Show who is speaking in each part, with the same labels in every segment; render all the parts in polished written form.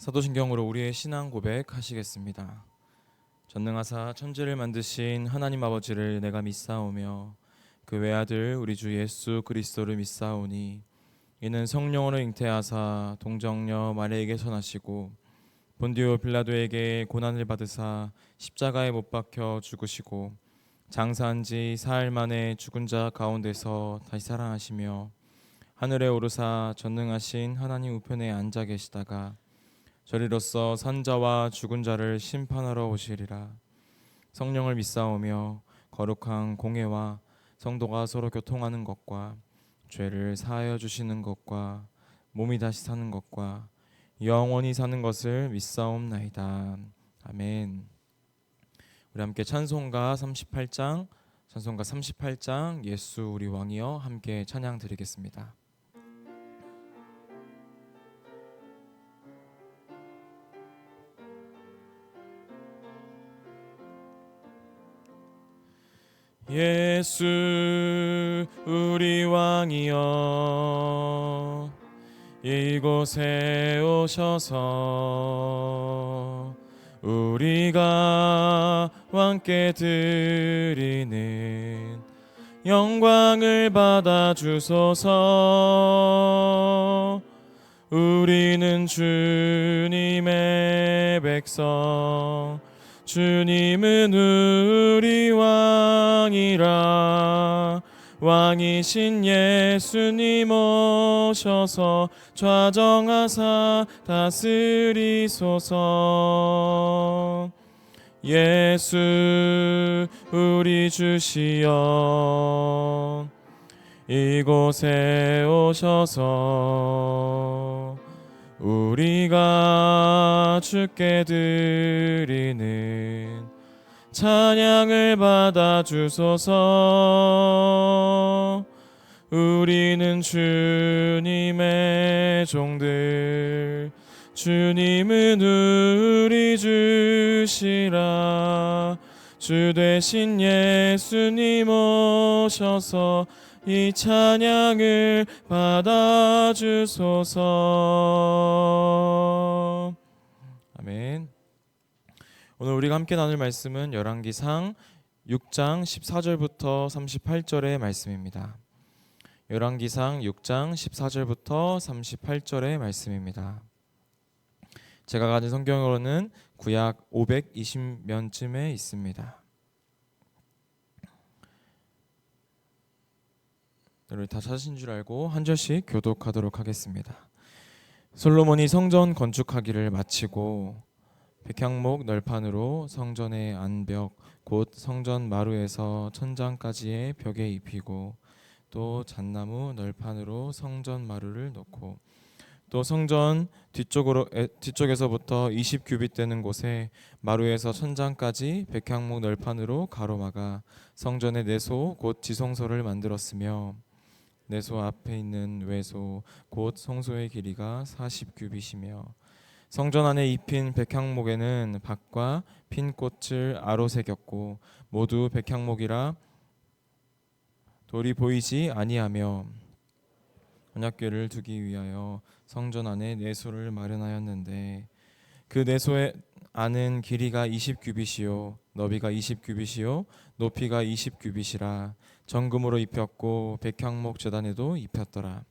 Speaker 1: 사도신경으로 우리의 신앙 고백하시겠습니다. 전능하사 천지를 만드신 하나님 아버지를 내가 믿사오며 그 외아들 우리 주 예수 그리스도를 믿사오니 이는 성령으로 잉태하사 동정녀 마리아에게 선하시고 본디오 빌라도에게 고난을 받으사 십자가에 못 박혀 죽으시고 장사한 지 사흘 만에 죽은 자 가운데서 다시 살아나시며 하늘에 오르사 전능하신 하나님 우편에 앉아 계시다가 저리로서 산자와 죽은 자를 심판하러 오시리라. 성령을 믿사오며 거룩한 공회와 성도가 서로 교통하는 것과 죄를 사하여 주시는 것과 몸이 다시 사는 것과 영원히 사는 것을 믿사옵나이다. 아멘. 우리 함께 찬송가 38장 예수 우리 왕이여 함께 찬양 드리겠습니다. 예수 우리 왕이여 이곳에 오셔서 우리가 왕께 드리는 영광을 받아 주소서. 우리는 주님의 백성, 주님은 우리 왕이라. 왕이신 예수님 오셔서 좌정하사 다스리소서. 예수 우리 주시여 이곳에 오셔서 우리가 주께 드리는 찬양을 받아 주소서. 우리는 주님의 종들, 주님은 우리 주시라. 주 되신 예수님 오셔서 이 찬양을 받아 주소서. 아멘. 오늘 우리가 함께 나눌 말씀은 열왕기상 6장 14절부터 38절의 말씀입니다. 열왕기상 6장 14절부터 38절의 말씀입니다. 제가 가진 성경으로는 구약 520면쯤에 있습니다. 여러분 다 찾으신 줄 알고 한 절씩 교독하도록 하겠습니다. 솔로몬이 성전 건축하기를 마치고 백향목 널판으로 성전의 안벽 곧 성전 마루에서 천장까지의 벽에 입히고 또 잣나무 널판으로 성전 마루를 놓고 또 성전 뒤쪽에서부터 20규빗 되는 곳에 마루에서 천장까지 백향목 널판으로 가로막아 성전의 내소 곧 지성소를 만들었으며 내소 앞에 있는 외소 곧 성소의 길이가 40규빗이며 성전 안에 입힌 백향목에는 밭과 핀 꽃을 아로 새겼고 모두 백향목이라 돌이 보이지 아니하며 언약궤를 두기 위하여 성전 안에 내소를 마련하였는데 그 내소의 안은 길이가 20규빗이요 너비가 20규빗이요 높이가 20규빗이라 정금으로 입혔고 백향목 제단에도 입혔더라.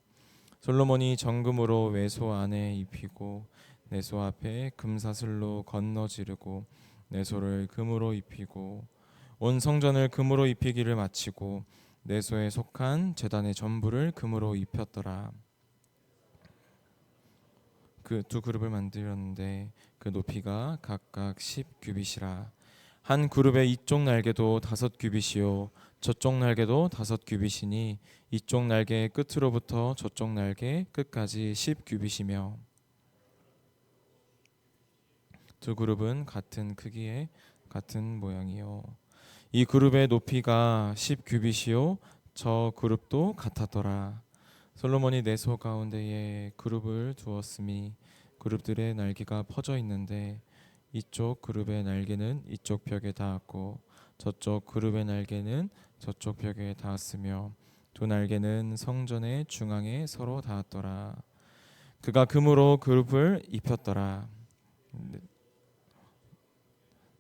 Speaker 1: 솔로몬이 정금으로 외소 안에 입히고 내소 앞에 금사슬로 건너 지르고 내소를 금으로 입히고 온 성전을 금으로 입히기를 마치고 내소에 속한 제단의 전부를 금으로 입혔더라. 그 두 그룹을 만들었는데 그 높이가 각각 10규빗이라. 한 그룹의 이쪽 날개도 5규빗이요 저쪽 날개도 5규빗이니 이쪽 날개 끝으로부터 저쪽 날개 끝까지 10규빗이며 두 그룹은 같은 크기에 같은 모양이요 이 그룹의 높이가 10규빗이요 저 그룹도 같았더라. 솔로몬이 내소 가운데에 그룹을 두었으니 그룹들의 날개가 퍼져 있는데 이쪽 그룹의 날개는 이쪽 벽에 닿았고 저쪽 그룹의 날개는 저쪽 벽에 닿았으며 두 날개는 성전의 중앙에 서로 닿았더라. 그가 금으로 그룹을 입혔더라.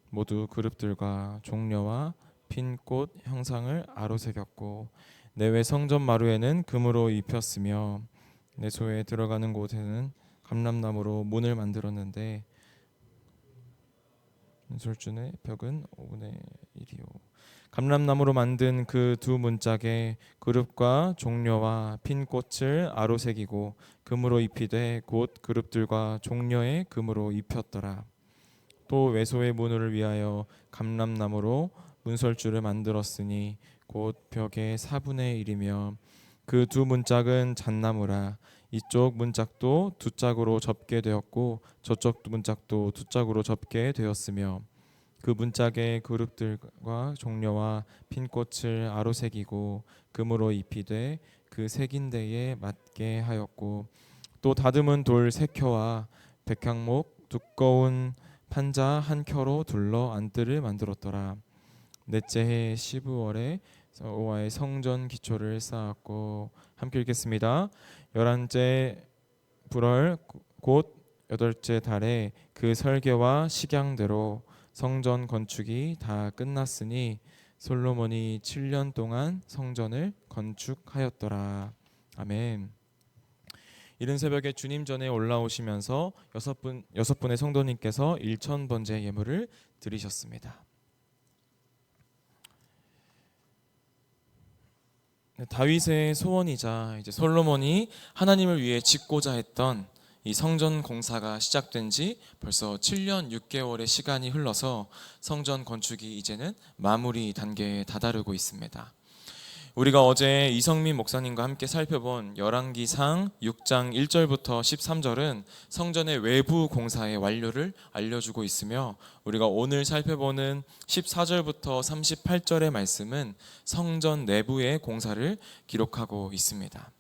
Speaker 1: 모두 그룹들과 종려와 핀 꽃 형상을 아로새겼고 내외 성전 마루에는 금으로 입혔으며 내소에 들어가는 곳에는 감람나무로 문을 만들었는데 문설주의 벽은 5분의 1이요. 감람나무로 만든 그 두 문짝에 그룹과 종려와 핀 꽃을 아로새기고 금으로 입히되 곧 그룹들과 종려에 금으로 입혔더라. 또 외소의 문을 위하여 감람나무로 문설주를 만들었으니 곧 벽의 4분의 1이며 그 두 문짝은 잣나무라. 이쪽 문짝도 두 짝으로 접게 되었고 저쪽 문짝도 두 짝으로 접게 되었으며 그 문짝의 그룹들과 종려와 핀 꽃을 아로새기고 금으로 입히되 그 새긴 데에 맞게 하였고 또 다듬은 돌 3켜와 백향목 두꺼운 판자 한 켜로 둘러 안뜰을 만들었더라. 넷째 해 12월에 여호와의 성전 기초를 쌓았고 함께 읽겠습니다. 11째 불월 곧 8째 달에 그 설계와 식양대로 성전 건축이 다 끝났으니 솔로몬이 7년 동안 성전을 건축하였더라. 아멘. 이른 새벽에 주님 전에 올라오시면서 여섯 분의 성도님께서 1,000번째 예물을 드리셨습니다. 다윗의 소원이자 이제 솔로몬이 하나님을 위해 짓고자 했던 이 성전 공사가 시작된 지 벌써 7년 6개월의 시간이 흘러서 성전 건축이 이제는 마무리 단계에 다다르고 있습니다. 우리가 어제 이성민 목사님과 함께 살펴본 열왕기상 6장 1절부터 13절은 성전의 외부 공사의 완료를 알려주고 있으며 우리가 오늘 살펴보는 14절부터 38절의 말씀은 성전 내부의 공사를 기록하고 있습니다.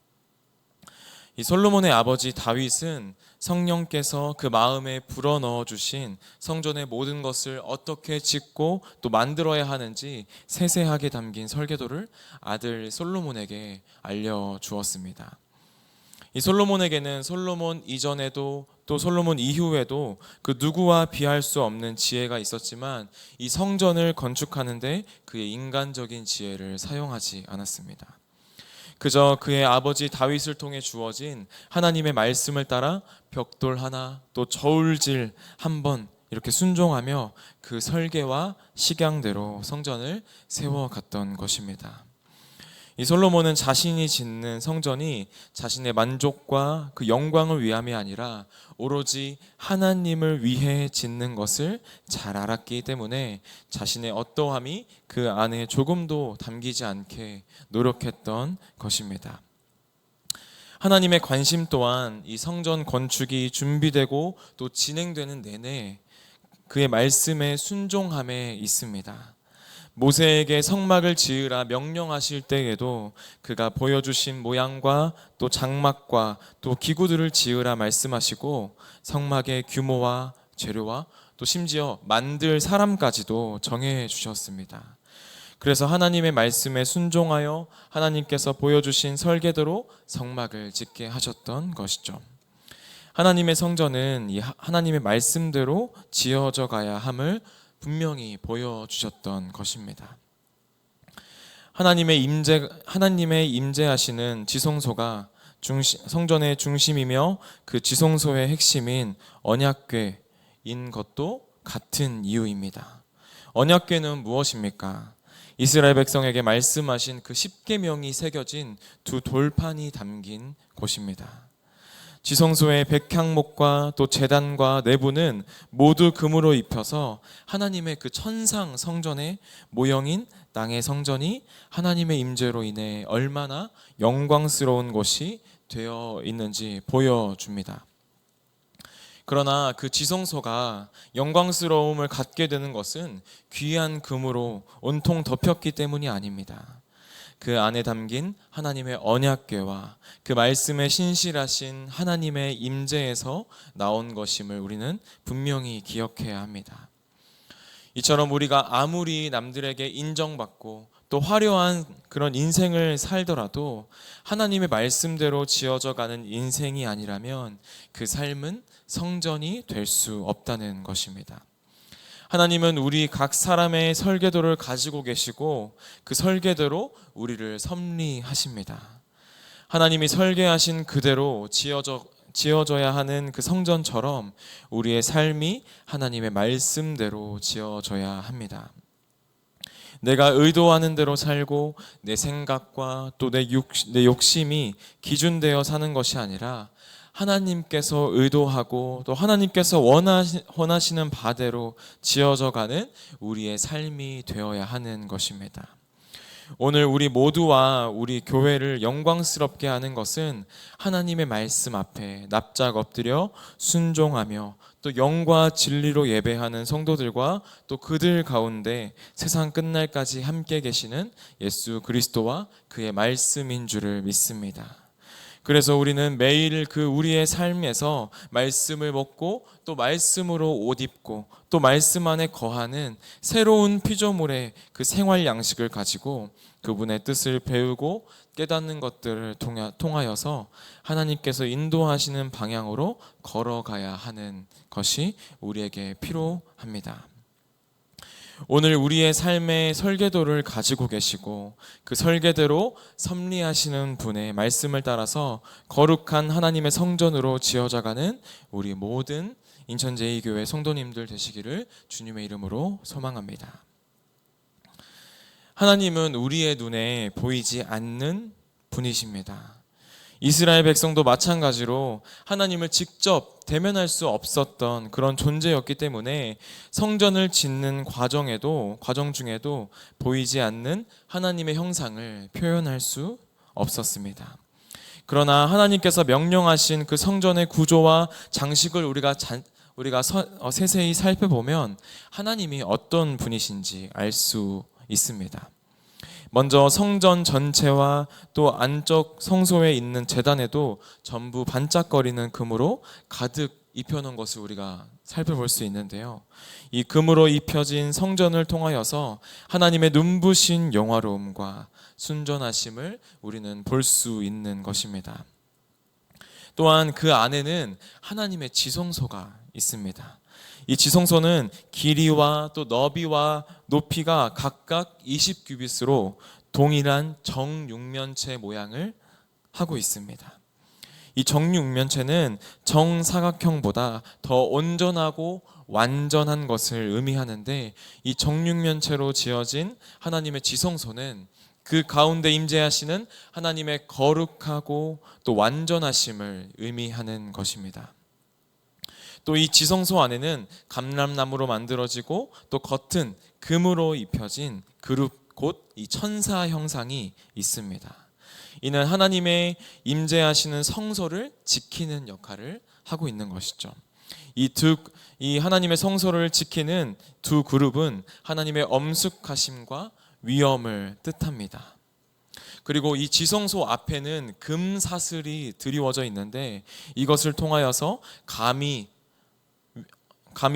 Speaker 1: 이 솔로몬의 아버지 다윗은 성령께서 그 마음에 불어넣어 주신 성전의 모든 것을 어떻게 짓고 또 만들어야 하는지 세세하게 담긴 설계도를 아들 솔로몬에게 알려주었습니다. 이 솔로몬에게는 솔로몬 이전에도 또 솔로몬 이후에도 그 누구와 비할 수 없는 지혜가 있었지만 이 성전을 건축하는데 그의 인간적인 지혜를 사용하지 않았습니다. 그저 그의 아버지 다윗을 통해 주어진 하나님의 말씀을 따라 벽돌 하나 또 저울질 한 번 이렇게 순종하며 그 설계와 식양대로 성전을 세워갔던 것입니다. 이 솔로몬은 자신이 짓는 성전이 자신의 만족과 그 영광을 위함이 아니라 오로지 하나님을 위해 짓는 것을 잘 알았기 때문에 자신의 어떠함이 그 안에 조금도 담기지 않게 노력했던 것입니다. 하나님의 관심 또한 이 성전 건축이 준비되고 또 진행되는 내내 그의 말씀에 순종함에 있습니다. 모세에게 성막을 지으라 명령하실 때에도 그가 보여주신 모양과 또 장막과 또 기구들을 지으라 말씀하시고 성막의 규모와 재료와 또 심지어 만들 사람까지도 정해 주셨습니다. 그래서 하나님의 말씀에 순종하여 하나님께서 보여주신 설계대로 성막을 짓게 하셨던 것이죠. 하나님의 성전은 이 하나님의 말씀대로 지어져 가야 함을 분명히 보여주셨던 것입니다. 하나님의 임재하시는 지성소가 성전의 중심이며 그 지성소의 핵심인 언약궤인 것도 같은 이유입니다. 언약궤는 무엇입니까? 이스라엘 백성에게 말씀하신 그 십계명이 새겨진 두 돌판이 담긴 곳입니다. 지성소의 백향목과 또 제단과 내부는 모두 금으로 입혀서 하나님의 그 천상 성전의 모형인 땅의 성전이 하나님의 임재로 인해 얼마나 영광스러운 곳이 되어 있는지 보여줍니다. 그러나 그 지성소가 영광스러움을 갖게 되는 것은 귀한 금으로 온통 덮였기 때문이 아닙니다. 그 안에 담긴 하나님의 언약궤와 그 말씀에 신실하신 하나님의 임재에서 나온 것임을 우리는 분명히 기억해야 합니다. 이처럼 우리가 아무리 남들에게 인정받고 또 화려한 그런 인생을 살더라도 하나님의 말씀대로 지어져 가는 인생이 아니라면 그 삶은 성전이 될 수 없다는 것입니다. 하나님은 우리 각 사람의 설계도를 가지고 계시고 그 설계대로 우리를 섭리하십니다. 하나님이 설계하신 그대로 지어져야 하는 그 성전처럼 우리의 삶이 하나님의 말씀대로 지어져야 합니다. 내가 의도하는 대로 살고 내 생각과 또 내 욕심이 기준되어 사는 것이 아니라 하나님께서 의도하고 또 하나님께서 원하시는 바대로 지어져 가는 우리의 삶이 되어야 하는 것입니다. 오늘 우리 모두와 우리 교회를 영광스럽게 하는 것은 하나님의 말씀 앞에 납작 엎드려 순종하며 또 영과 진리로 예배하는 성도들과 또 그들 가운데 세상 끝날까지 함께 계시는 예수 그리스도와 그의 말씀인 줄을 믿습니다. 그래서 우리는 매일 그 우리의 삶에서 말씀을 먹고 또 말씀으로 옷 입고 또 말씀 안에 거하는 새로운 피조물의 그 생활 양식을 가지고 그분의 뜻을 배우고 깨닫는 것들을 통하여서 하나님께서 인도하시는 방향으로 걸어가야 하는 것이 우리에게 필요합니다. 오늘 우리의 삶의 설계도를 가지고 계시고 그 설계대로 섭리하시는 분의 말씀을 따라서 거룩한 하나님의 성전으로 지어져가는 우리 모든 인천 제2교회 성도님들 되시기를 주님의 이름으로 소망합니다. 하나님은 우리의 눈에 보이지 않는 분이십니다. 이스라엘 백성도 마찬가지로 하나님을 직접 대면할 수 없었던 그런 존재였기 때문에 성전을 짓는 과정 중에도 보이지 않는 하나님의 형상을 표현할 수 없었습니다. 그러나 하나님께서 명령하신 그 성전의 구조와 장식을 우리가 세세히 살펴보면 하나님이 어떤 분이신지 알 수 있습니다. 먼저 성전 전체와 또 안쪽 성소에 있는 제단에도 전부 반짝거리는 금으로 가득 입혀놓은 것을 우리가 살펴볼 수 있는데요. 이 금으로 입혀진 성전을 통하여서 하나님의 눈부신 영화로움과 순전하심을 우리는 볼 수 있는 것입니다. 또한 그 안에는 하나님의 지성소가 있습니다. 이 지성소는 길이와 또 너비와 높이가 각각 20규빗으로 동일한 정육면체 모양을 하고 있습니다. 이 정육면체는 정사각형보다 더 온전하고 완전한 것을 의미하는데 이 정육면체로 지어진 하나님의 지성소는 그 가운데 임재하시는 하나님의 거룩하고 또 완전하심을 의미하는 것입니다. 또 이 지성소 안에는 감람나무로 만들어지고 또 겉은 금으로 입혀진 그룹 곧 이 천사 형상이 있습니다. 이는 하나님의 임재하시는 성소를 지키는 역할을 하고 있는 것이죠. 이 하나님의 성소를 지키는 두 그룹은 하나님의 엄숙하심과 위엄을 뜻합니다. 그리고 이 지성소 앞에는 금 사슬이 드리워져 있는데 이것을 통하여서 감히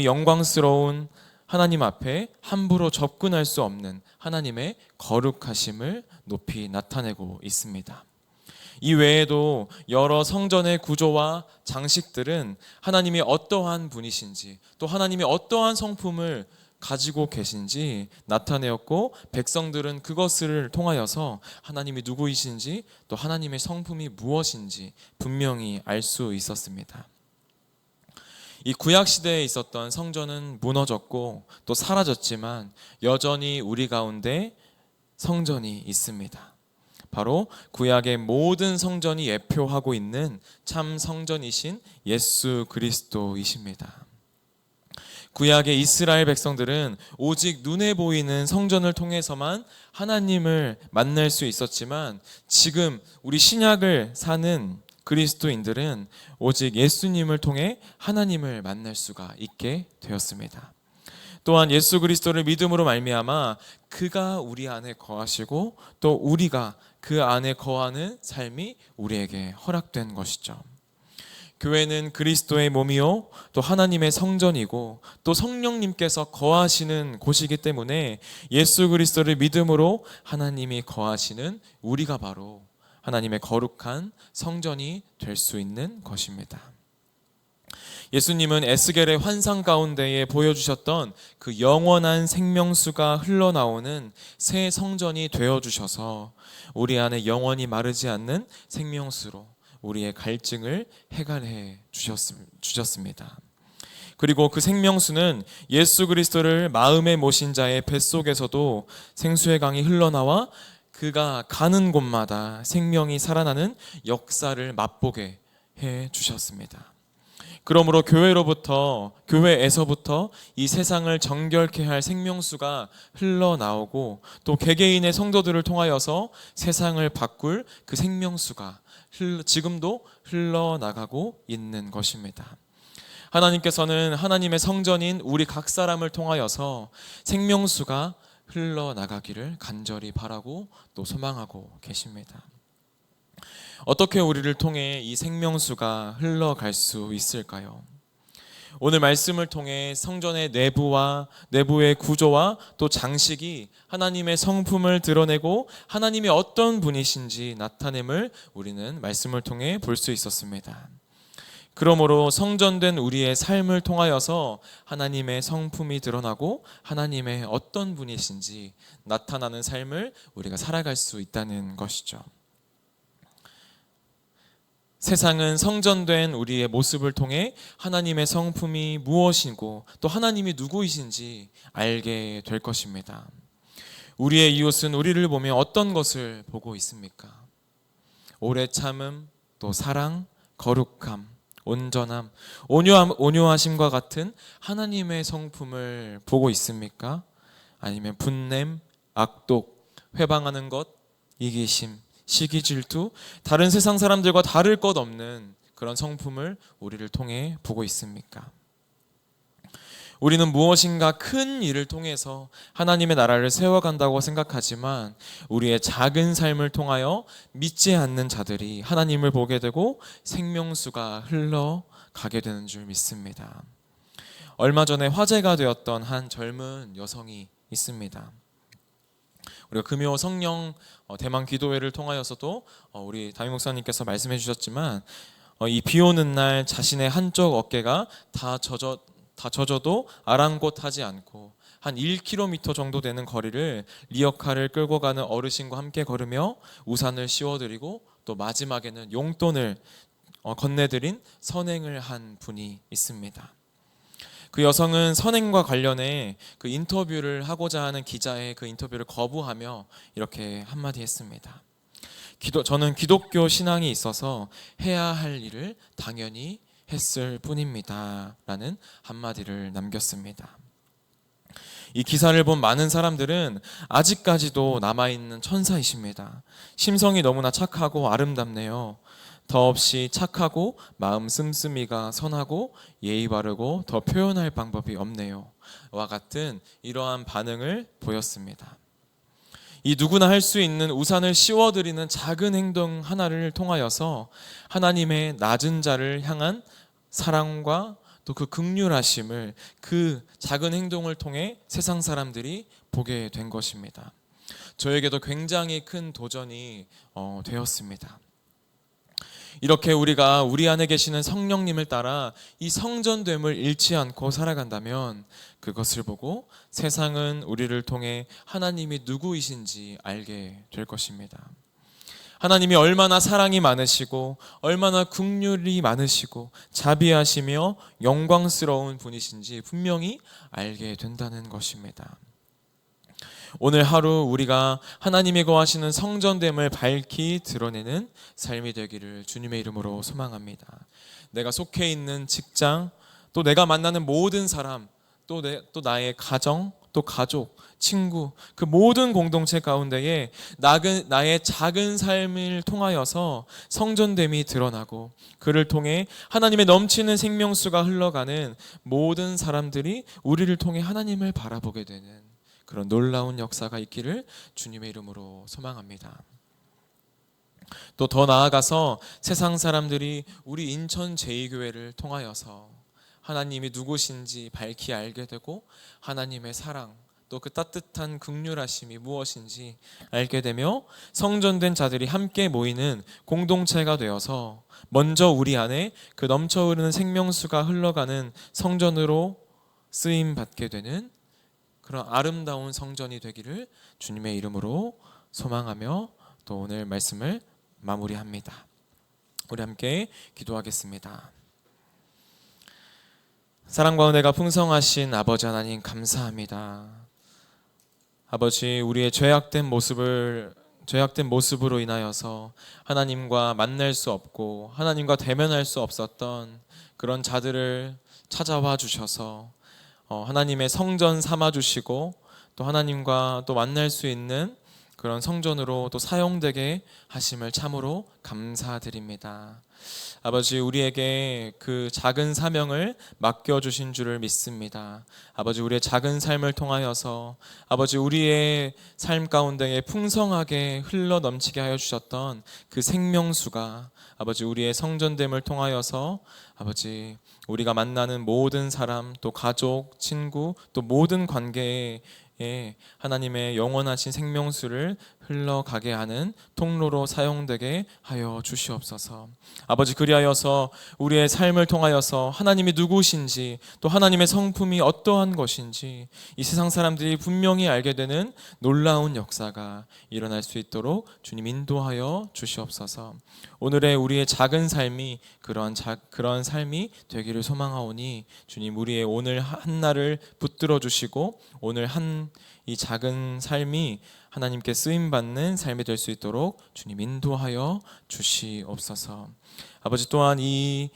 Speaker 1: 영광스러운 하나님 앞에 함부로 접근할 수 없는 하나님의 거룩하심을 높이 나타내고 있습니다. 이 외에도 여러 성전의 구조와 장식들은 하나님이 어떠한 분이신지 또 하나님이 어떠한 성품을 가지고 계신지 나타내었고 백성들은 그것을 통하여서 하나님이 누구이신지 또 하나님의 성품이 무엇인지 분명히 알 수 있었습니다. 이 구약 시대에 있었던 성전은 무너졌고 또 사라졌지만 여전히 우리 가운데 성전이 있습니다. 바로 구약의 모든 성전이 예표하고 있는 참 성전이신 예수 그리스도이십니다. 구약의 이스라엘 백성들은 오직 눈에 보이는 성전을 통해서만 하나님을 만날 수 있었지만 지금 우리 신약을 사는 그리스도인들은 오직 예수님을 통해 하나님을 만날 수가 있게 되었습니다. 또한 예수 그리스도를 믿음으로 말미암아 그가 우리 안에 거하시고 또 우리가 그 안에 거하는 삶이 우리에게 허락된 것이죠. 교회는 그리스도의 몸이요 또 하나님의 성전이고 또 성령님께서 거하시는 곳이기 때문에 예수 그리스도를 믿음으로 하나님이 거하시는 우리가 바로 하나님의 거룩한 성전이 될 수 있는 것입니다. 예수님은 에스겔의 환상 가운데에 보여주셨던 그 영원한 생명수가 흘러나오는 새 성전이 되어주셔서 우리 안에 영원히 마르지 않는 생명수로 우리의 갈증을 해결해 주셨습니다. 그리고 그 생명수는 예수 그리스도를 마음에 모신 자의 뱃속에서도 생수의 강이 흘러나와 그가 가는 곳마다 생명이 살아나는 역사를 맛보게 해 주셨습니다. 그러므로 교회에서부터 이 세상을 정결케 할 생명수가 흘러나오고 또 개개인의 성도들을 통하여서 세상을 바꿀 그 생명수가 지금도 흘러나가고 있는 것입니다. 하나님께서는 하나님의 성전인 우리 각 사람을 통하여서 생명수가 흘러나가기를 간절히 바라고 또 소망하고 계십니다. 어떻게 우리를 통해 이 생명수가 흘러갈 수 있을까요? 오늘 말씀을 통해 성전의 내부의 구조와 또 장식이 하나님의 성품을 드러내고 하나님이 어떤 분이신지 나타냄을 우리는 말씀을 통해 볼 수 있었습니다. 그러므로 성전된 우리의 삶을 통하여서 하나님의 성품이 드러나고 하나님의 어떤 분이신지 나타나는 삶을 우리가 살아갈 수 있다는 것이죠. 세상은 성전된 우리의 모습을 통해 하나님의 성품이 무엇이고 또 하나님이 누구이신지 알게 될 것입니다. 우리의 이웃은 우리를 보며 어떤 것을 보고 있습니까? 오래 참음, 또 사랑, 거룩함, 온전함, 온유하심과 같은 하나님의 성품을 보고 있습니까? 아니면 분냄, 악독, 회방하는 것, 이기심, 시기, 질투, 다른 세상 사람들과 다를 것 없는 그런 성품을 우리를 통해 보고 있습니까? 우리는 무엇인가 큰 일을 통해서 하나님의 나라를 세워간다고 생각하지만 우리의 작은 삶을 통하여 믿지 않는 자들이 하나님을 보게 되고 생명수가 흘러가게 되는 줄 믿습니다. 얼마 전에 화제가 되었던 한 젊은 여성이 있습니다. 우리가 금요 성령 대만 기도회를 통하여서도 우리 담임 목사님께서 말씀해 주셨지만 이 비 오는 날 자신의 한쪽 어깨가 다 젖어도 아랑곳하지 않고 한 1km 정도 되는 거리를 리어카를 끌고 가는 어르신과 함께 걸으며 우산을 씌워드리고 또 마지막에는 용돈을 건네드린 선행을 한 분이 있습니다. 그 여성은 선행과 관련해 그 인터뷰를 하고자 하는 기자의 그 인터뷰를 거부하며 이렇게 한마디 했습니다. 저는 기독교 신앙이 있어서 해야 할 일을 당연히 했을 뿐입니다. 라는 한마디를 남겼습니다. 이 기사를 본 많은 사람들은 아직까지도 남아있는 천사이십니다. 심성이 너무나 착하고 아름답네요. 더없이 착하고 마음 씀씀이가 선하고 예의 바르고 더 표현할 방법이 없네요. 와 같은 이러한 반응을 보였습니다. 이 누구나 할 수 있는 우산을 씌워드리는 작은 행동 하나를 통하여서 하나님의 낮은 자를 향한 사랑과 또 그 긍휼하심을 그 작은 행동을 통해 세상 사람들이 보게 된 것입니다. 저에게도 굉장히 큰 도전이 되었습니다. 이렇게 우리가 우리 안에 계시는 성령님을 따라 이 성전됨을 잃지 않고 살아간다면 그것을 보고 세상은 우리를 통해 하나님이 누구이신지 알게 될 것입니다. 하나님이 얼마나 사랑이 많으시고 얼마나 긍휼이 많으시고 자비하시며 영광스러운 분이신지 분명히 알게 된다는 것입니다. 오늘 하루 우리가 하나님이 거하시는 성전됨을 밝히 드러내는 삶이 되기를 주님의 이름으로 소망합니다. 내가 속해 있는 직장, 또 내가 만나는 모든 사람, 또 나의 가정, 또 가족, 친구, 그 모든 공동체 가운데에 나의 작은 삶을 통하여서 성전됨이 드러나고 그를 통해 하나님의 넘치는 생명수가 흘러가는 모든 사람들이 우리를 통해 하나님을 바라보게 되는 그런 놀라운 역사가 있기를 주님의 이름으로 소망합니다.
Speaker 2: 또 더 나아가서 세상 사람들이 우리 인천 제2교회를 통하여서 하나님이 누구신지 밝히 알게 되고 하나님의 사랑, 또 그 따뜻한 긍휼하심이 무엇인지 알게 되며 성전된 자들이 함께 모이는 공동체가 되어서 먼저 우리 안에 그 넘쳐흐르는 생명수가 흘러가는 성전으로 쓰임 받게 되는 그런 아름다운 성전이 되기를 주님의 이름으로 소망하며 또 오늘 말씀을 마무리합니다. 우리 함께 기도하겠습니다. 사랑과 은혜가 풍성하신 아버지 하나님 감사합니다. 아버지, 우리의 죄악된 모습으로 인하여서 하나님과 만날 수 없고 하나님과 대면할 수 없었던 그런 자들을 찾아와 주셔서 하나님의 성전 삼아 주시고 또 하나님과 또 만날 수 있는 그런 성전으로 또 사용되게 하심을 참으로 감사드립니다. 아버지, 우리에게 그 작은 사명을 맡겨주신 줄을 믿습니다. 아버지, 우리의 작은 삶을 통하여서 아버지, 우리의 삶 가운데에 풍성하게 흘러 넘치게 하여 주셨던 그 생명수가 아버지, 우리의 성전됨을 통하여서 아버지, 우리가 만나는 모든 사람, 또 가족, 친구, 또 모든 관계에 하나님의 영원하신 생명수를 흘러가게 하는 통로로 사용되게 하여 주시옵소서. 아버지, 그리하여서 우리의 삶을 통하여서 하나님이 누구신지 또 하나님의 성품이 어떠한 것인지 이 세상 사람들이 분명히 알게 되는 놀라운 역사가 일어날 수 있도록 주님 인도하여 주시옵소서. 오늘의 우리의 작은 삶이 그런 삶이 되기를 소망하오니 주님, 우리의 오늘 한날을 붙들어 주시고 오늘 이 작은 삶이 하나님께 쓰임받는 삶이 될 수 있도록 주님 인도하여 주시옵소서. 아버지, 또한 이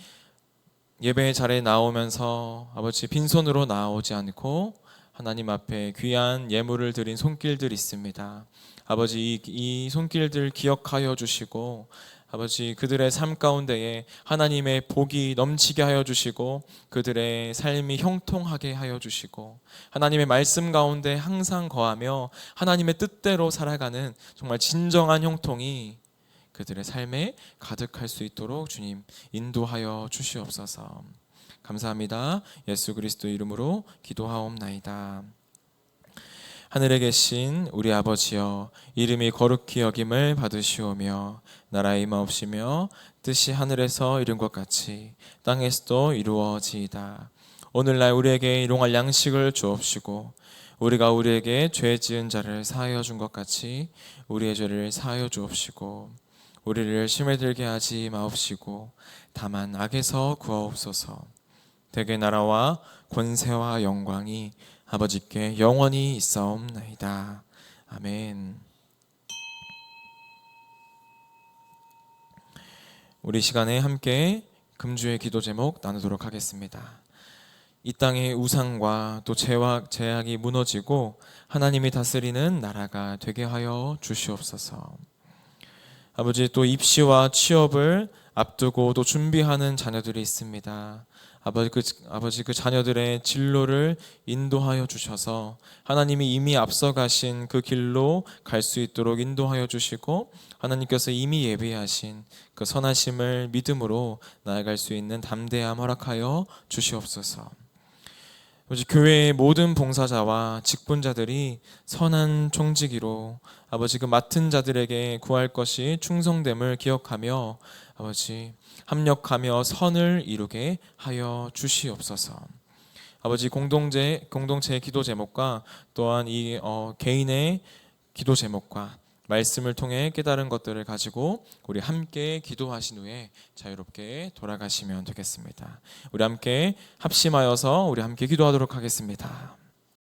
Speaker 2: 예배의 자리에 나오면서 아버지 빈손으로 나오지 않고 하나님 앞에 귀한 예물을 드린 손길들이 있습니다. 아버지, 이 손길들 기억하여 주시고 아버지, 그들의 삶 가운데에 하나님의 복이 넘치게 하여 주시고 그들의 삶이 형통하게 하여 주시고 하나님의 말씀 가운데 항상 거하며 하나님의 뜻대로 살아가는 정말 진정한 형통이 그들의 삶에 가득할 수 있도록 주님 인도하여 주시옵소서. 감사합니다. 예수 그리스도 이름으로 기도하옵나이다. 하늘에 계신 우리 아버지여, 이름이 거룩히 여김을 받으시오며 나라의 임하옵시며 뜻이 하늘에서 이룬 것 같이 땅에서도 이루어지이다. 오늘날 우리에게 일용할 양식을 주옵시고 우리가 우리에게 죄 지은 자를 사하여 준 것 같이 우리의 죄를 사하여 주옵시고 우리를 심에 들게 하지 마옵시고 다만 악에서 구하옵소서. 대개 나라와 권세와 영광이 아버지께 영원히 있사옵나이다. 아멘. 우리 시간에 함께 금주의 기도 제목 나누도록 하겠습니다. 이 땅의 우상과 또 제약이 무너지고 하나님이 다스리는 나라가 되게 하여 주시옵소서. 아버지, 또 입시와 취업을 앞두고 또 준비하는 자녀들이 있습니다. 아버지, 그 자녀들의 진로를 인도하여 주셔서 하나님이 이미 앞서가신 그 길로 갈 수 있도록 인도하여 주시고 하나님께서 이미 예비하신 그 선하심을 믿음으로 나아갈 수 있는 담대함 허락하여 주시옵소서. 아버지, 교회의 모든 봉사자와 직분자들이 선한 총지기로 아버지 그 맡은 자들에게 구할 것이 충성됨을 기억하며 아버지 합력하며 선을 이루게 하여 주시옵소서. 아버지, 공동체의 기도 제목과 또한 이 개인의 기도 제목과 말씀을 통해 깨달은 것들을 가지고 우리 함께 기도하신 후에 자유롭게 돌아가시면 되겠습니다. 우리 함께 합심하여서 우리 함께 기도하도록 하겠습니다.